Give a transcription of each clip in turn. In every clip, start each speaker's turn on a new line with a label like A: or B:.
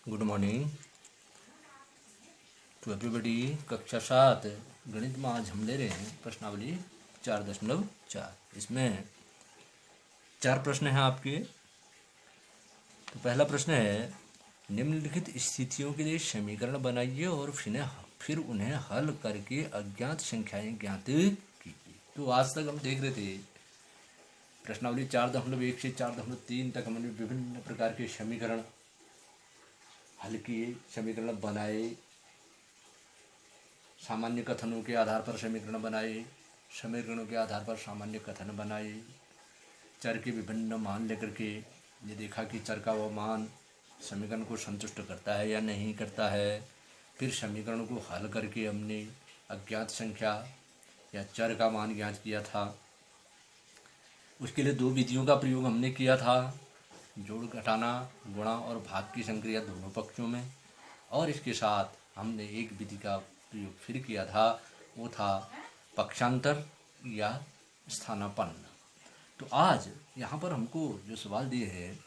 A: Good morning to everybody. कक्षा 7 गणित में आज हम ले रहे हैं प्रश्नावली 4.4। इसमें 4 प्रश्न हैं आपके। तो पहला प्रश्न है, निम्नलिखित स्थितियों के लिए समीकरण बनाइए और फिर उन्हें हल करके अज्ञात संख्याएं ज्ञात कीजिए। तो आज तक हम देख रहे थे प्रश्नावली 4.1 से 4.3 तक हमने विभिन्न प्रकार के समीकरण हल किए, समीकरण बनाए, सामान्य कथनों के आधार पर समीकरण बनाए, समीकरणों के आधार पर सामान्य कथन बनाए, चर के विभिन्न मान लेकर के ये देखा कि चर का वो मान समीकरण को संतुष्ट करता है या नहीं करता है। फिर समीकरण को हल करके हमने अज्ञात संख्या या चर का मान ज्ञात किया था। उसके लिए 2 विधियों का प्रयोग हमने किया था, जोड़ घटाना, गुणा और भाग की संक्रिया दोनों पक्षों में। और इसके साथ हमने एक विधि का प्रयोग फिर किया था, वो था पक्षांतर या स्थानापन्न। तो आज यहाँ पर हमको जो सवाल दिए हैं,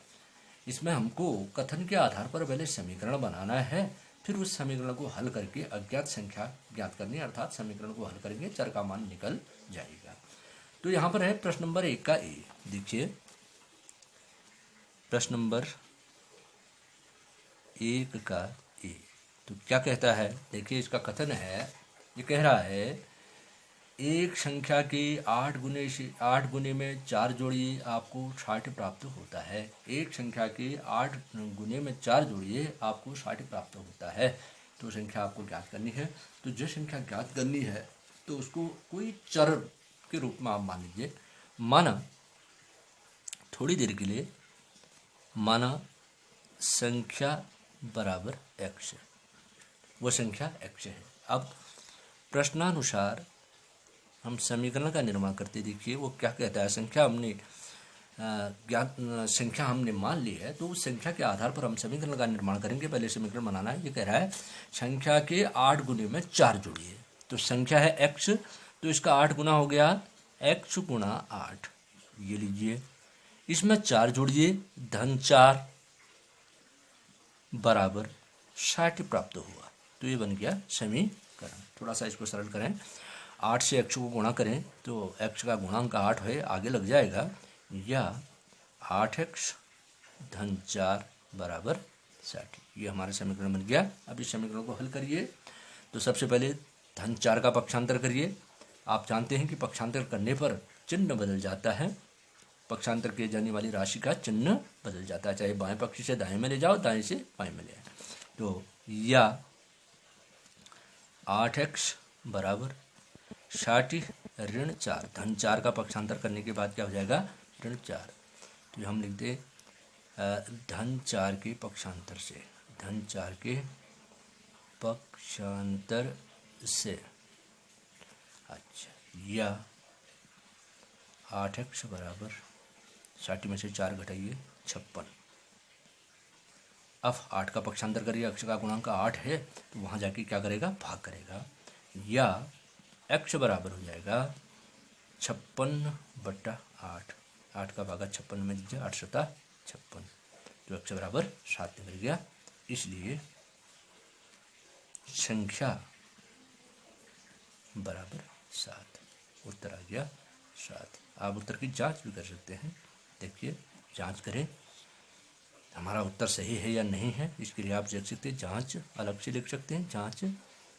A: इसमें हमको कथन के आधार पर पहले समीकरण बनाना है, फिर उस समीकरण को हल करके अज्ञात संख्या ज्ञात करनी, अर्थात समीकरण को हल करेंगे चर का मान निकल जाएगा। तो यहाँ पर है प्रश्न नंबर 1 का ए। देखिए प्रश्न नंबर 1 का ए। तो क्या कहता है, देखिए इसका कथन है, ये कह रहा है एक संख्या के 8 गुने में 4 जोड़िए आपको 60 प्राप्त होता है। एक संख्या के 8 गुने में 4 जोड़िए आपको 60 प्राप्त होता है। तो संख्या आपको ज्ञात करनी है। तो जो संख्या ज्ञात करनी है तो उसको कोई चर के रूप में आप मान लीजिए। माना थोड़ी देर के लिए माना संख्या बराबर x है, वो संख्या x है। अब प्रश्नानुसार हम समीकरण का निर्माण करते, देखिए वो क्या कहता है, संख्या हमने मान ली है, तो उस संख्या के आधार पर हम समीकरण का निर्माण करेंगे। पहले समीकरण बनाना है। ये कह रहा है संख्या के 8 गुने में 4 जोड़िए। तो संख्या है x, तो इसका 8 गुना हो गया x गुणा 8, ये लीजिए। इसमें 4 जोड़िए, धन 4 बराबर 60 प्राप्त हुआ। तो ये बन गया समीकरण। थोड़ा सा इसको सरल करें, 8 से x को गुणा करें तो x का गुणांक 8 है, आगे लग जाएगा, या 8x धन 4 बराबर 60। ये हमारा समीकरण बन गया। अब इस समीकरण को हल करिए। तो सबसे पहले धन 4 का पक्षांतर करिए। आप जानते हैं कि पक्षांतर करने पर चिन्ह बदल जाता है, पक्षांतर किए जाने वाली राशि का चिन्ह बदल जाता है, चाहे बाएं पक्ष से दाएं में ले जाओ, दाएं से बाएं में ले आए। तो या 8x बराबर 60 ऋण 4, धन 4 का पक्षांतर करने के बाद क्या हो जाएगा, ऋण 4। तो हम लिख दे धन 4 के पक्षांतर से, धन 4 के पक्षांतर से, अच्छा, या 8x बराबर 60 में से 4 घटाइए 56। अब 8 का पक्षांतर करिए, x का गुणांक 8 है, तो वहाँ जाके क्या करेगा, भाग करेगा, या x बराबर हो जाएगा 56/8। 8 का भागा 56 में दीजिए, 8 सता 56, तो x बराबर 7 निकल गया। इसलिए संख्या बराबर 7, उत्तर आ गया 7। आप उत्तर की जांच भी कर सकते हैं। देखिए जांच करें हमारा उत्तर सही है या नहीं है, इसके लिए आप देख सकते हैं, जांच अलग से लिख सकते हैं। जांच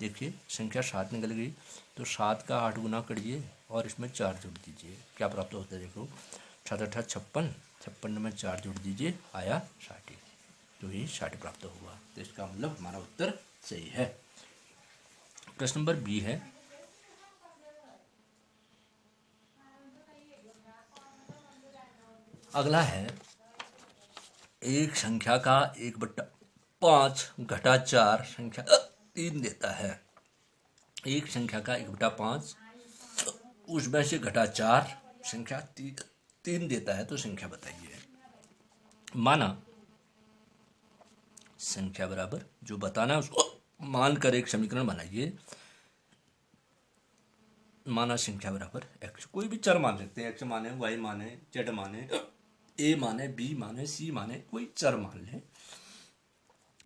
A: देखिए संख्या 7 निकल गई, तो 7 का 8 गुना करिए और इसमें 4 जोड़ दीजिए, क्या प्राप्त होता है, देखो 7 8 56, 56 में 4 जोड़ दीजिए, आया 60। तो ये 60 प्राप्त हुआ। तो इसका मतलब हमारा उत्तर सही है। प्रश्न नंबर बी है, अगला है एक संख्या का 1/5 घटा 4 संख्या 3 देता है। एक संख्या का 1/5 उसमें से घटा 4 संख्या 3 देता है, तो संख्या बताइए। माना संख्या बराबर, जो बताना है उसको मान कर एक समीकरण बनाइए। माना संख्या बराबर x, कोई भी चर मान सकते हैं, x माने, y माने, z माने, a माने, b माने, c माने, कोई चर मान लें।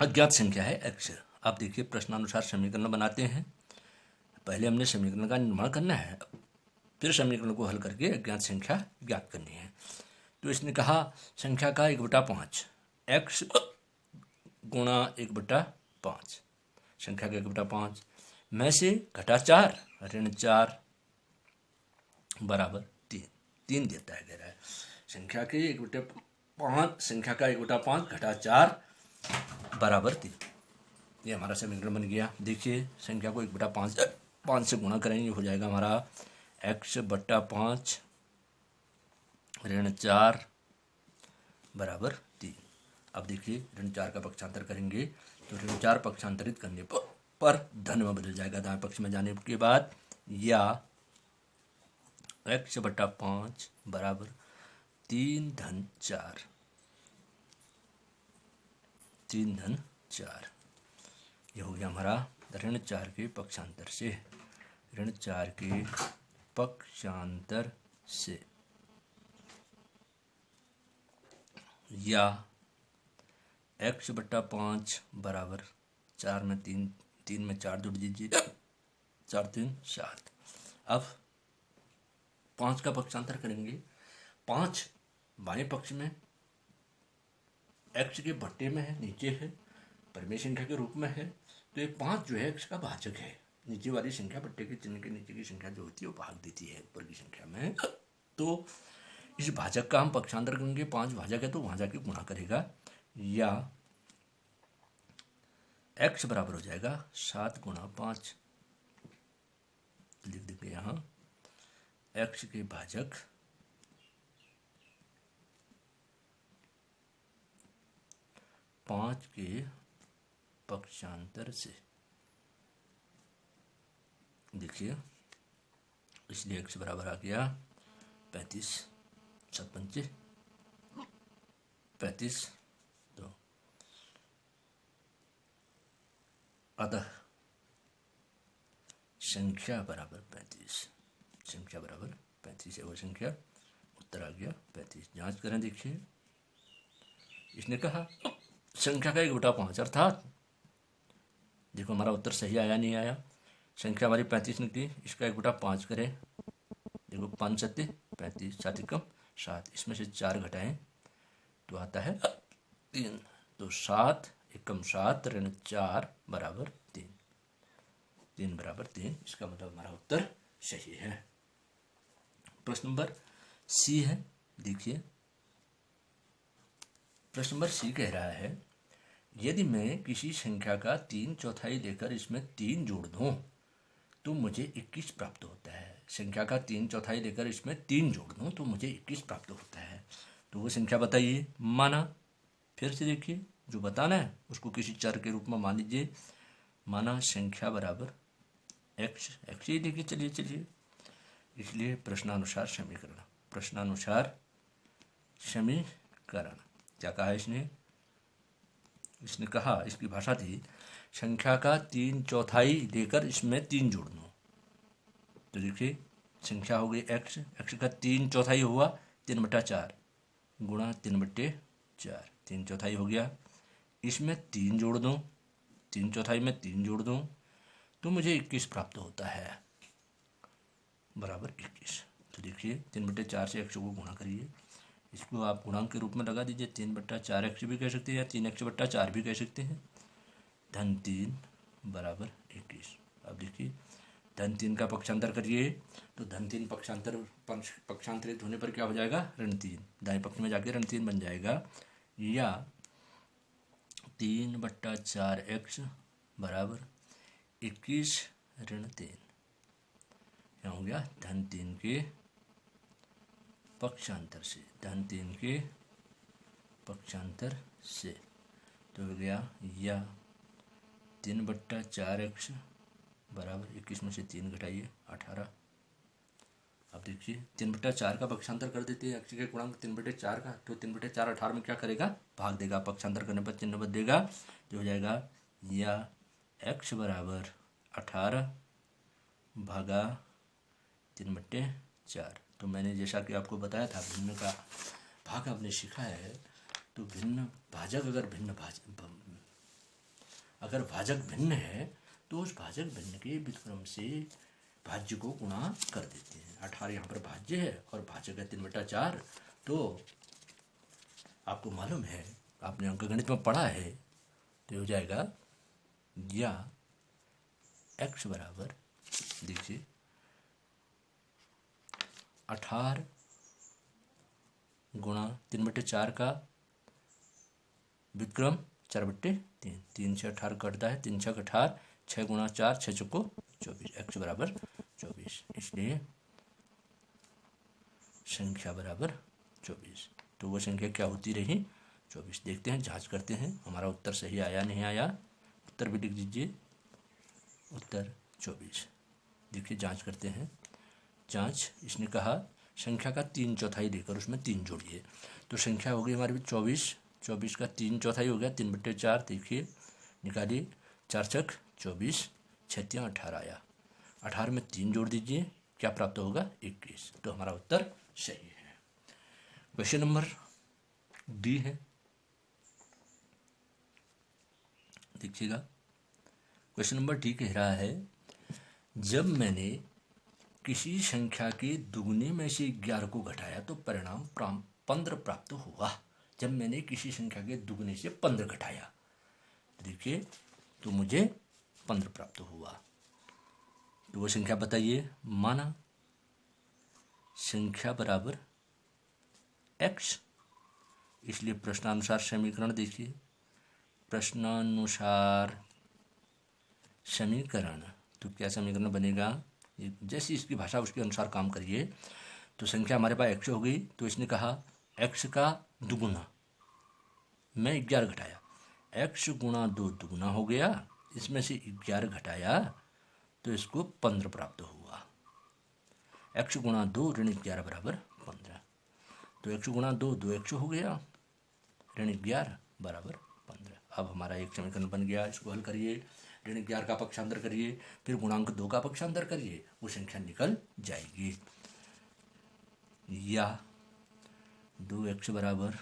A: अज्ञात संख्या है x। अब देखिए प्रश्नानुसार समीकरण बनाते हैं। पहले हमने समीकरण का निर्माण करना है, फिर समीकरण को हल करके अज्ञात संख्या ज्ञात करनी है। तो इसने कहा संख्या का 1/5 x गुणा 1/5, संख्या का 1/5 में से घटा 4 ऋण 4 बराबर 3 देता है, कह रहा है संख्या के 1/5, संख्या का 1/5 घटा 4 बराबर 3। ये हमारा समीकरण बन गया। देखिए संख्या को 1/5 से गुणा करेंगे, हो जाएगा हमारा x/5 ऋण 4 बराबर 3। अब देखिए ऋण 4 का पक्षांतर करेंगे तो ऋण 4 पक्षांतरित करने पर धन में बदल जाएगा दाएं पक्ष में जाने के बाद, या x/5 बराबर 3 धन 4, 3 धन 4। ये हो गया हमारा ऋण 4 के पक्षांतर से, ऋण 4 के पक्षांतर से, या x/5 बराबर 4 में 3 में 4 जुड़ दीजिए, 4 3 7। अब 5 का पक्षांतर करेंगे। 5 बाएं पक्ष में x के बट्टे में है, नीचे है, परिमेय संख्या के रूप में है, तो ये 5 जो है x का भाजक है। नीचे वाली संख्या बट्टे के चिन्ह के नीचे की संख्या जो होती है वो भाग देती है ऊपर की संख्या में। तो इस भाजक का हम पक्षांतर करेंगे। 5 भाजक है तो वहां जाके गुणा करेगा, या x बराबर हो जाएगा 7 गुणा 5, लिख देंगे यहाँ x के भाजक 5 के पक्षांतर से। देखिए इसलिए x बराबर आ गया 35, 7 पंचे 35, तो अतः संख्या बराबर 35, संख्या बराबर 35 है वो संख्या, उत्तर आ गया 35। जांच करें, देखिए इसने कहा संख्या का 1/5 अर्थात देखो हमारा उत्तर सही आया नहीं आया। संख्या हमारी 35 निकली, इसका 1/5 करें, देखो 5 7 35, 7 एकम 7, इसमें से 4 घटाएं तो आता है 3, तो 7 एकम 7 ऋण 4 बराबर 3, 3 बराबर 3, इसका मतलब हमारा उत्तर सही है। प्रश्न नंबर सी है, देखिए प्रश्न नंबर सी कह रहा है यदि मैं किसी संख्या का 3/4 लेकर इसमें 3 जोड़ दूं तो मुझे 21 प्राप्त होता है। संख्या का 3/4 लेकर इसमें 3 जोड़ दूं तो मुझे 21 प्राप्त होता है। तो वो संख्या बताइए। माना, फिर से देखिए जो बताना है उसको किसी चर के रूप में मान लीजिए। माना संख्या बराबर x, x ही देखिए, चलिए इसलिए प्रश्नानुसार समीकरण, प्रश्नानुसार समीकरण क्या कहा इसने कहा, इसकी भाषा थी संख्या का 3/4 लेकर इसमें 3 जोड़ दो। तो देखिए संख्या हो गई x, x का 3/4 हुआ 3/4 गुणा 3/4, 3/4 हो गया, इसमें 3 जोड़ दो, 3/4 में 3 जोड़ दो तो मुझे 21 प्राप्त होता है, बराबर 21। तो देखिए 3/4 से x को गुणा करिए, इसको आप गुणांक के रूप में लगा दीजिए, 3/4x भी कह सकते हैं या 3x/4 भी कह सकते हैं, धन 3 बराबर 21। अब देखिए धन 3 का पक्षांतर करिए तो धन 3 पक्षांतरित होने पर क्या हो जाएगा, ऋण 3, दाएं पक्ष में जाके ऋण 3 बन जाएगा, या 3/4x बराबर 21 ऋण 3, क्या हो गया धन 3 के पक्षांतर से, धन 3 के पक्षांतर से, तो हो गया या 3/4x बराबर 21 में से 3 घटाइए 18। अब देखिए 3/4 का पक्षांतर कर देते हैं, x के गुणांक 3/4 का, तो 3/4 18 में क्या करेगा, भाग देगा, पक्षांतर करने पर चिन्ह बदलेगा, तो हो जाएगा या x बराबर 18 भागा 3/4। तो मैंने जैसा कि आपको बताया था भिन्न का भाग आपने सीखा है, तो भिन्न भाजक अगर भिन्न अगर भाजक भिन्न है तो उस भाजक भिन्न के व्युत्क्रम से भाज्य को गुणा कर देते हैं। 18 यहाँ पर भाज्य है और भाजक है 3/4। तो आपको मालूम है, आपने अंकगणित में पढ़ा है, तो हो जाएगा या x बराबर, देखिए 18 गुणा 3/4 का व्युत्क्रम 4/3, 3 से 18 कटता है, 3 छक 18, 6 गुणा 4, 6 चौको 24, x बराबर 24, इसलिए संख्या बराबर 24। तो वो संख्या क्या होती रही? 24। देखते हैं, जांच करते हैं हमारा उत्तर सही आया नहीं आया। उत्तर भी लिख दीजिए, उत्तर 24। देखिए जांच करते हैं। जांच, इसने कहा संख्या का 3/4 लेकर उसमें 3 जोड़िए, तो संख्या हो गई हमारे 24। 24 का 3/4 हो गया 3/4। देखिए निकालिए, 4 छक 24, 6 18 आया। 18 में 3 जोड़ दीजिए, क्या प्राप्त होगा? 21। तो हमारा उत्तर सही है। क्वेश्चन नंबर डी है, देखिएगा। क्वेश्चन नंबर डी कह रहा है, जब मैंने किसी संख्या के दुगने में से 11 को घटाया तो परिणाम 15 प्राप्त हुआ। जब मैंने किसी संख्या के दुगने से 15 घटाया, देखिए, तो मुझे 15 प्राप्त हुआ। तो वो संख्या बताइए। माना संख्या बराबर x, इसलिए प्रश्नानुसार समीकरण देखिए। प्रश्नानुसार समीकरण, तो क्या समीकरण बनेगा? जैसी इसकी भाषा उसके अनुसार काम करिए। तो संख्या हमारे पास x हो गई, तो इसने कहा x का दुगुना, मैं 11 घटाया, x गुणा 2 दुगुना हो गया, इसमें से 11 घटाया तो इसको 15 प्राप्त हुआ। x गुणा 2 ऋण 11 बराबर 15, तो x गुणा 2 2x हो गया, ऋण 11 बराबर 15। अब हमारा एक समीकरण बन गया। इसको हल करिए, ऋण 11 का पक्षांतर करिए, फिर गुणांक 2 का पक्षांतर करिए, वो संख्या निकल जाएगी। या 2x बराबर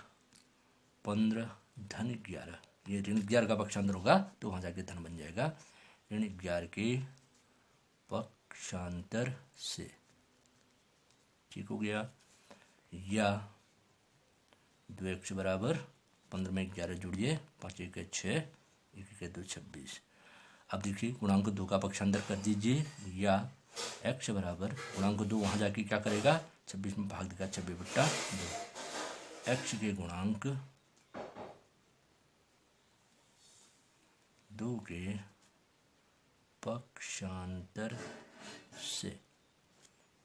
A: 15 धन 11, ये ऋण 11 का पक्षांतर होगा तो वहाँ जाके धन बन जाएगा। ऋण 11 के पक्षांतर से, ठीक हो गया। या 2x बराबर 15 में 11 जोड़िए, 5 1 6, 1 1 2 26। अब देखिए गुणांक 2 का पक्षांतर कर दीजिए। या x बराबर गुणांक 2 वहाँ जाके क्या करेगा? 26 में भाग देगा, 26/2। x के गुणांक 2 के पक्षांतर से,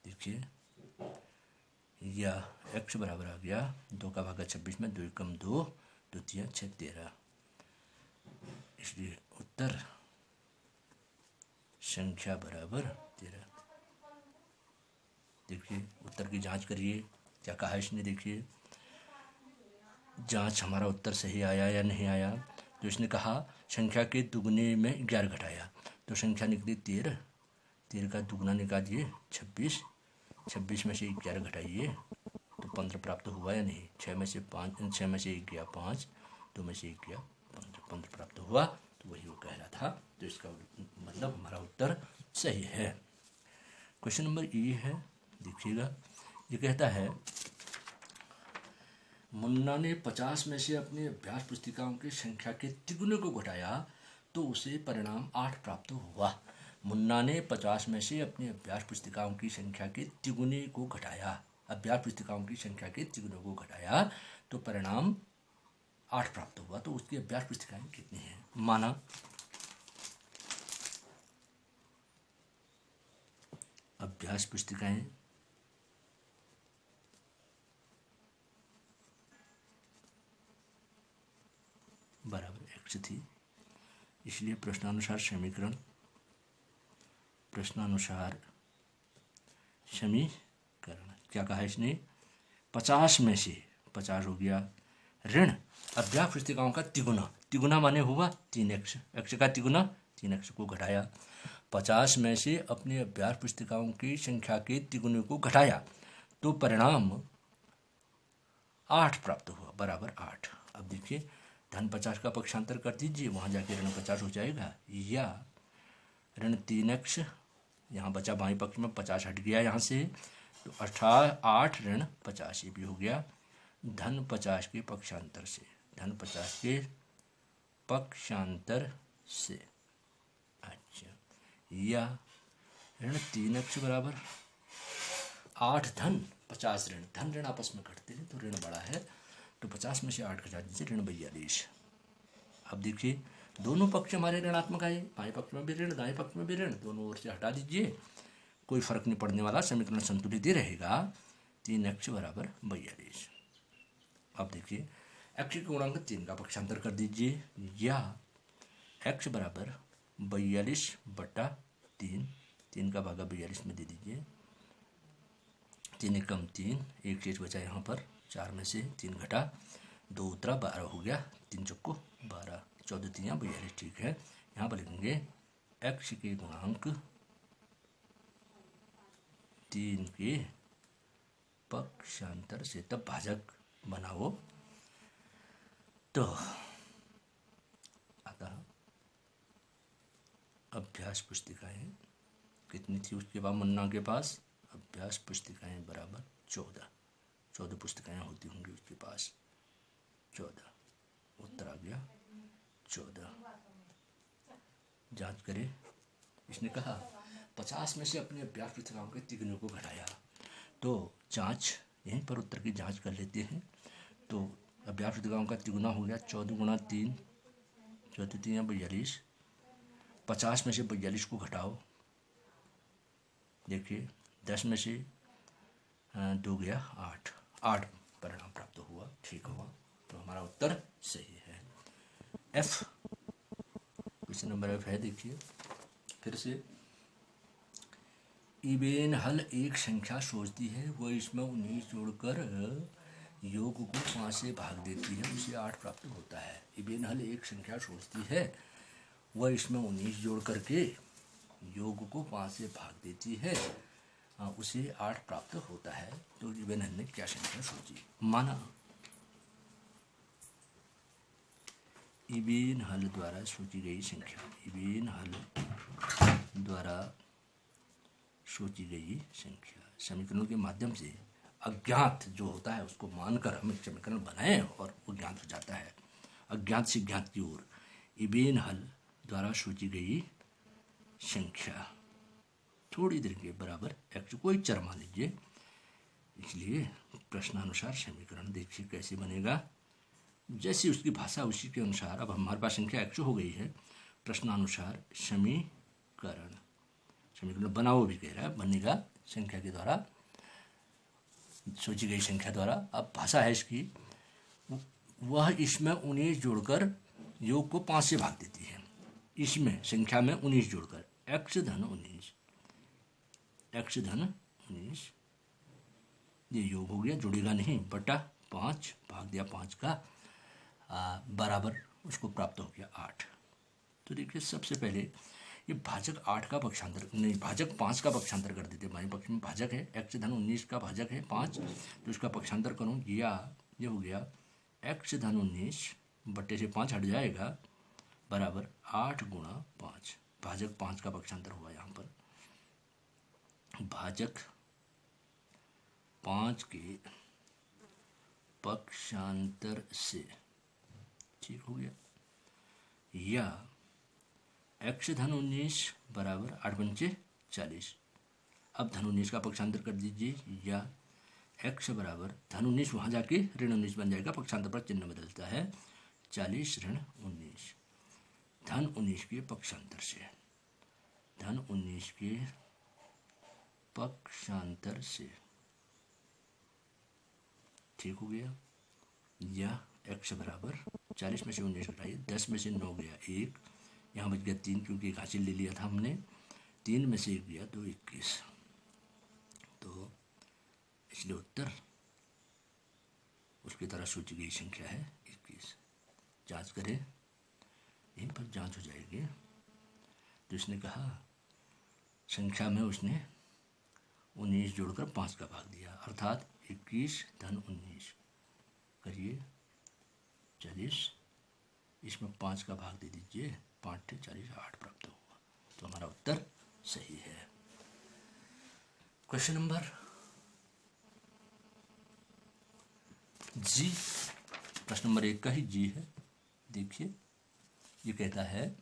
A: देखिए, या x बराबर आ गया 2 का भागा 26 में, 2 कम 2, 2 3 6 13, इसलिए उत्तर संख्या बराबर 13। देखिए उत्तर की जांच करिए, क्या कहा इसने। देखिए जांच, हमारा उत्तर सही आया या नहीं आया। तो इसने कहा संख्या के दुगने में 11 घटाया, तो संख्या निकली 13, 13 का दुगना निकालिए 26, 26 में से 11 घटाइए तो 15 प्राप्त हुआ या नहीं। 6 में से 1 गया 5, 2 में से 1 गया 15 प्राप्त हुआ। तो वही वो कह रहा था, तो इसका मतलब हमारा उत्तर सही है। क्वेश्चन नंबर ई है, देखिएगा। ये कहता है, मुन्ना ने 50 में से अपनी अभ्यास पुस्तिकाओं की संख्या के तिगुने को घटाया तो उसे परिणाम 8 प्राप्त हुआ। मुन्ना ने 50 में से अपनी अभ्यास पुस्तिकाओं की संख्या के तिगुने को घटाया, अभ्यास पुस्तिकाओं की संख्या के तिगुने को घटाया तो परिणाम 8 प्राप्त हुआ। तो उसकी अभ्यास पुस्तिकाएं कितनी हैं? माना अभ्यास पुस्तिकाएं बराबर x थी, इसलिए प्रश्नानुसार समीकरण, प्रश्नानुसार समीकरण क्या कहा इसने? 50 में से 50 हो गया, ऋण अभ्यास पुस्तिकाओं का तिगुना, तिगुना माने हुआ 3x, x का तिगुना 3x को घटाया। 50 में से अपने अभ्यास पुस्तिकाओं की संख्या के तिगुने को घटाया तो परिणाम 8 प्राप्त हुआ, बराबर 8। अब देखिए धन 50 का पक्षांतर कर दीजिए, वहाँ जाके ऋण 50 हो जाएगा। या ऋण 3x, यहाँ बचा बाएं पक्ष में 50 हट गया यहाँ से, तो 8 ऋण 50 ये भी हो गया धन 50 के पक्षांतर से, धन 50 के पक्षांतर से। अच्छा, या ऋण 3x बराबर 8 धन 50 ऋण, धन ऋण आपस में घटते हैं तो ऋण बड़ा है, तो 50 में से 8 घटा दीजिए, ऋण 42। अब देखिए दोनों पक्ष हमारे ऋणात्मक आए, बाएं पक्ष में भी ऋण दाएं पक्ष में भी ऋण, दोनों ओर से हटा दीजिए, कोई फर्क नहीं पड़ने वाला, समीकरण संतुलित ही रहेगा। 3x बराबर 42। अब देखिए x के गुणांक 3 का पक्षांतर कर दीजिए, या x बराबर 42/3, 3 का भागा 42 में दे दीजिए, 3 एकम 3, एक चीज बचा यहाँ पर, 4 में से 3 घटा, 2 उतरा, 12 हो गया, 3 चौको 12, 14 3 42, ठीक है। यहाँ पर लिखेंगे x के गुणांक 3 के पक्षांतर से, तब भाजक बनाओ, तो अतः अभ्यास पुस्तिकाएं कितनी थी उसके बाद मुन्ना के पास, अभ्यास पुस्तिकाएं बराबर 14 पुस्तिकाएं होती होंगी उसके पास, 14, उत्तर आ गया 14। जांच करें, इसने कहा 50 में से अपने अभ्यास पुस्तिकाओं के तिगुने को घटाया, तो जांच यहीं पर उत्तर की जांच कर लेते हैं। तो अभ्यास पुस्तिकाओं का तिगुना हो गया 14 गुणा 3, 14 3 42, 50 में से 42 को घटाओ, देखिए 10 में से 2 गया 8 परिणाम प्राप्त हुआ, ठीक हुआ, तो हमारा उत्तर सही है। F, क्वेश्चन नंबर F है, देखिए फिर से, इबेन हल एक संख्या सोचती है, वह इसमें 19 जोड़कर योग को 5 से भाग देती है, उसे 8 प्राप्त होता है। इबेन हल एक संख्या सोचती है, वह इसमें 19 जोड़ करके योग को 5 से भाग देती है, उसे 8 प्राप्त होता है। तो इबेन हल ने क्या संख्या सोची? माना इबेन हल द्वारा सोची गई संख्या, इबेन हल द्वारा सोची गई संख्या, समीकरणों के माध्यम से अज्ञात जो होता है उसको मानकर हम एक समीकरण बनाएं और वो ज्ञात हो जाता है, अज्ञात से ज्ञात की ओर। इबेन हल द्वारा सोची गई संख्या थोड़ी देर के बराबर x, कोई चर मान लीजिए, इसलिए प्रश्नानुसार समीकरण देखिए कैसे बनेगा, जैसी उसकी भाषा उसी के अनुसार। अब हमारे पास संख्या x हो गई है, प्रश्नानुसार समीकरण, समीकरण बनाओ भी कह रहा है, बनेगा संख्या के द्वारा, सोची गई संख्या द्वारा। अब भाषा है इसकी, वह इसमें 19 जोड़कर योग को 5 से भाग देती है, इसमें संख्या में 19 जोड़कर, x धन 19, x धन 19, ये योग हो गया, जुड़ेगा नहीं, बटा 5, भाग दिया 5 का, बराबर उसको प्राप्त हो गया 8। तो देखिए सबसे पहले ये भाजक 8 का पक्षांतर, नहीं भाजक 5 का पक्षांतर कर देते, बाएं पक्ष में भाजक है, x धन 19 का भाजक है 5, तो इसका पक्षांतर करूँ, या ये हो गया x धन 19 बट्टे से 5 हट जाएगा, बराबर 8 गुणा 5, भाजक 5 का पक्षांतर हुआ यहाँ पर, भाजक 5 के पक्षांतर से, ठीक हो गया। या x धन 19 बराबर 8 पंचे 40, अब धन 19 का पक्षांतर कर दीजिए, या x बराबर धन 19 वहाँ जाके ऋण 19 बन जाएगा, पक्षांतर पर चिन्ह बदलता है, 40 ऋण 19, धन 19 के पक्षांतर से, धन 19 के पक्षांतर से, ठीक हो गया। या x बराबर 40 में से 19 घटाइए, 10 में से 9 गया 1, यहाँ बच गया 3 क्योंकि एक हासिल ले लिया था हमने, 3 में से 1 गया तो 21, तो इसलिए उत्तर उसकी तरह सोची गई संख्या है 21। जांच करें, यहीं पर जांच हो जाएगी। तो इसने कहा संख्या में उसने 19 जोड़कर 5 का भाग दिया, अर्थात 21 धन 19 करिए 40 इसमें 5 का भाग दे दीजिए, 5 40 8 प्राप्त होगा। तो हमारा उत्तर सही है। क्वेश्चन नंबर जी, प्रश्न नंबर 1 का ही जी है। देखिए, ये कहता है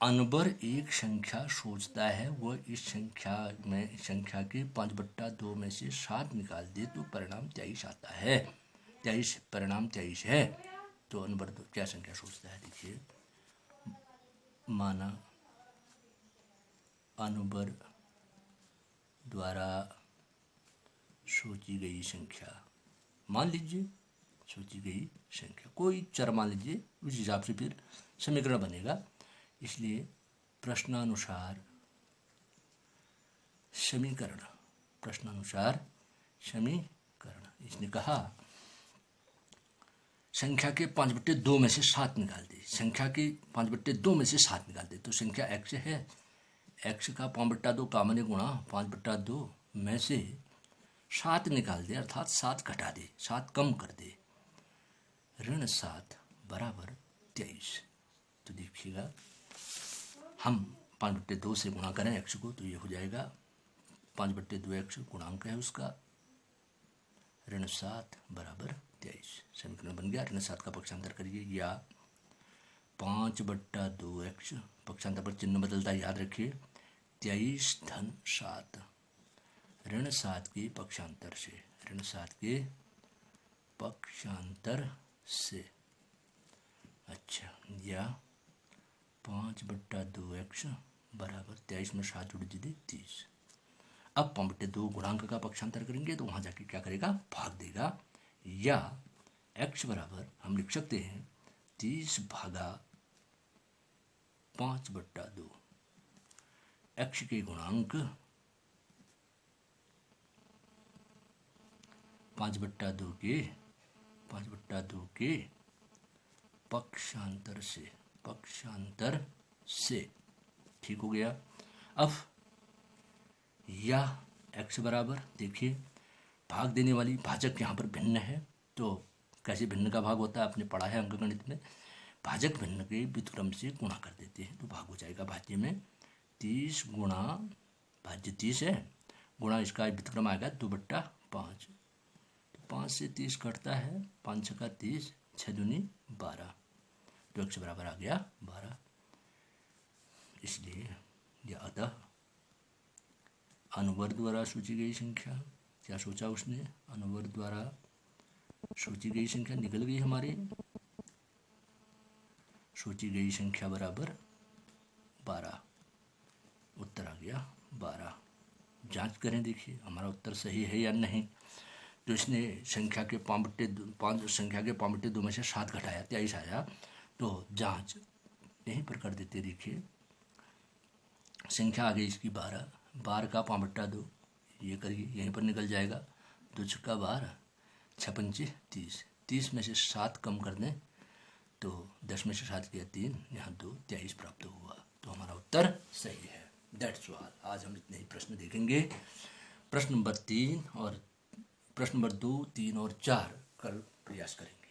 A: अनवर एक संख्या सोचता है, वह इस संख्या के 5/2 में से 7 निकाल दे तो परिणाम 23 आता है। 23 परिणाम 23 है। तो अनवर क्या संख्या सोचता है? देखिए, माना अनवर द्वारा सोची गई संख्या, मान लीजिए सोची गई संख्या कोई चर मान लीजिए, उस हिसाब से फिर समीकरण बनेगा। इसलिए प्रश्नानुसार समीकरण, प्रश्नानुसार समीकरण, इसने कहा संख्या के 5/2 में से 7 निकाल दे। संख्या के 5/2 में से 7 निकाल दे। तो संख्या x है, x का 5/2 का माने गुणा 5/2 में से 7 निकाल दे, अर्थात 7 घटा दे, 7 कम कर दे। -7 बराबर 23। तो देखिएगा, हम 5/2 से गुणा करें x को, तो ये हो जाएगा 5/2 x गुणांक है उसका, -7 बराबर 23। समीकरण बन गया। -7 का पक्षांतर करिए, या 5/2 x, पक्षांतर पर चिन्ह बदलता है, याद रखिए, 23 धन 7, -7 के पक्षांतर से, -7 के पक्षांतर से, अच्छा, या 5/2 x बराबर 23 में 7 जुड़ दीजिए 30। अब 5/2 गुणांक का पक्षांतर करेंगे तो वहाँ जाके क्या करेगा? भाग देगा। या x बराबर हम लिख सकते हैं 30 भागा 5/2। x के गुणांक 5/2 के पक्षांतर से, ठीक हो गया। अब या x बराबर, देखिए भाग देने वाली भाजक यहाँ पर भिन्न है, तो कैसे भिन्न का भाग होता है आपने पढ़ा है अंकगणित में। भाजक भिन्न के व्युत्क्रम से गुणा कर देते हैं तो भाग हो जाएगा भाज्य में। 30 गुणा भाज्य 30 है, गुणा इसका व्युत्क्रम आएगा 2/5। तो 5 से 30 कटता है, 5 का 30, 6 दूनी 12, तो x बराबर आ गया 12। इसलिए यह अतः अनवर द्वारा सोची गई संख्या, क्या सोचा उसने? अनवर द्वारा सोची गई संख्या निकल गई हमारी, सोची गई संख्या बराबर 12, उत्तर आ गया 12। जांच करें, देखिए हमारा उत्तर सही है या नहीं। तो इसने संख्या के 5/2 में से 7 घटाया, 23 आया। तो जांच यहीं पर कर देते, देखिए संख्या आ गई इसकी 12, 12 का 5/2 ये करिए, यहीं पर निकल जाएगा, 2 छक्का 12, 6 पंचे 30, 30 में से 7 कम कर दें तो 10 में से 7 किया 3, यहाँ 2, 23 प्राप्त हुआ। तो हमारा उत्तर सही है। That's all. आज हम इतने ही प्रश्न देखेंगे। प्रश्न नंबर 2, 3 और 4 कल प्रयास करेंगे।